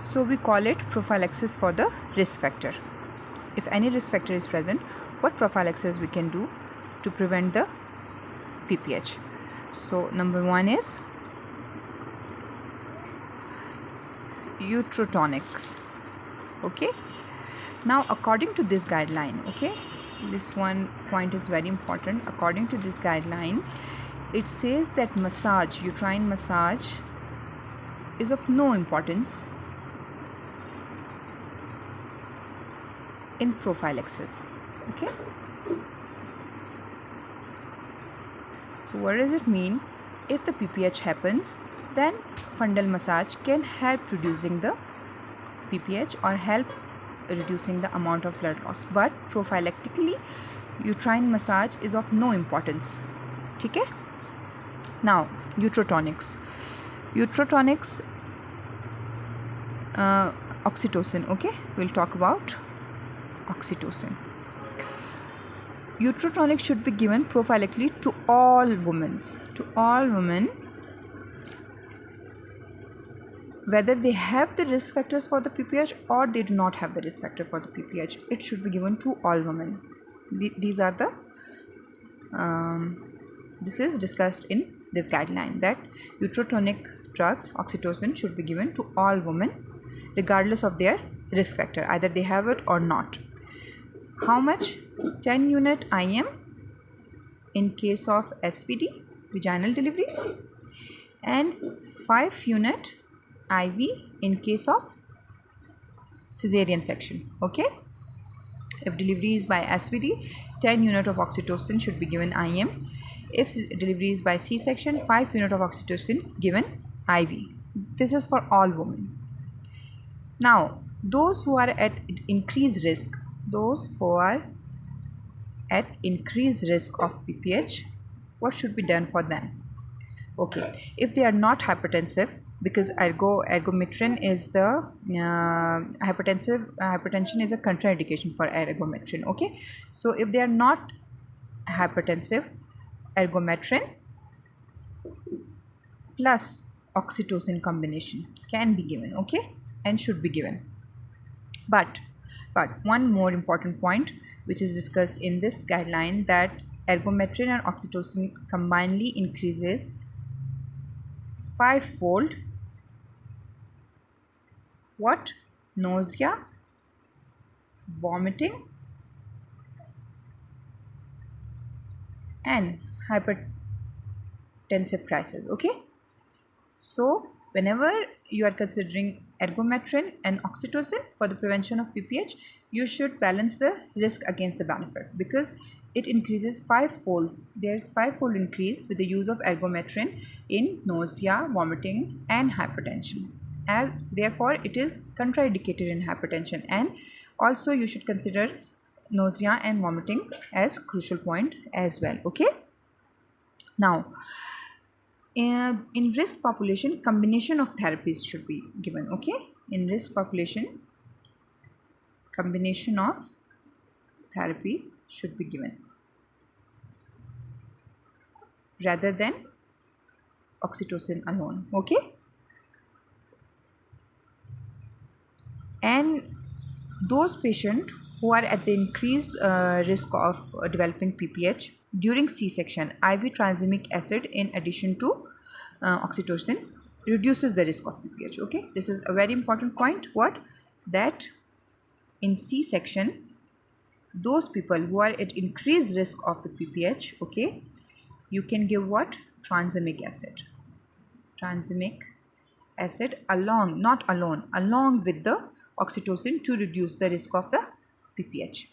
So we call it prophylaxis for the risk factor. If any risk factor is present, what prophylaxis we can do to prevent the PPH? So number one is uterotonics. Okay, now according to this guideline, okay, this one point is very important. According to this guideline, it says that massage, uterine massage, is of no importance in prophylaxis. Okay, so what does it mean? If the PPH happens, then fundal massage can help reducing the PPH or help reducing the amount of blood loss, but prophylactically uterine massage is of no importance. Okay, now uterotonics. Oxytocin. Okay, we'll talk about oxytocin. Uterotonic should be given prophylactically to all women, whether they have the risk factors for the PPH or they do not have the risk factor for the PPH. It should be given to all women. These are the this is discussed in this guideline, that uterotonic drugs, oxytocin, should be given to all women regardless of their risk factor, either they have it or not. How much? 10 unit IM in case of SVD, vaginal deliveries, and 5 unit IV in case of cesarean section. Okay, if delivery is by SVD, 10 unit of oxytocin should be given IM. If delivery is by C-section, 5 unit of oxytocin given IV. This is for all women. Now, those who are at increased risk, of PPH, what should be done for them? Okay, if they are not hypertensive, because ergometrin is the hypertension is a contraindication for ergometrin. Okay, so if they are not hypertensive, ergometrin plus oxytocin combination can be given, okay, and should be given. But one more important point which is discussed in this guideline, that ergometrin and oxytocin combinedly increases 5-fold what? Nausea, vomiting, and hypertensive crisis. Okay, so whenever you are considering ergometrin and oxytocin for the prevention of PPH, you should balance the risk against the benefit, because it increases 5-fold. There's 5-fold increase with the use of ergometrin in nausea, vomiting, and hypertension, as therefore it is contraindicated in hypertension. And also you should consider nausea and vomiting as crucial point as well. Okay, now in risk population, combination of therapies should be given. Okay, in risk population, combination of therapy should be given rather than oxytocin alone. Okay, and those patients who are at the increased risk of developing PPH during C-section, IV tranexamic acid in addition to oxytocin reduces the risk of PPH. Okay, this is a very important point. What? That in C-section, those people who are at increased risk of the PPH, okay, you can give what? Tranexamic acid along, not alone, along with the oxytocin to reduce the risk of the PPH.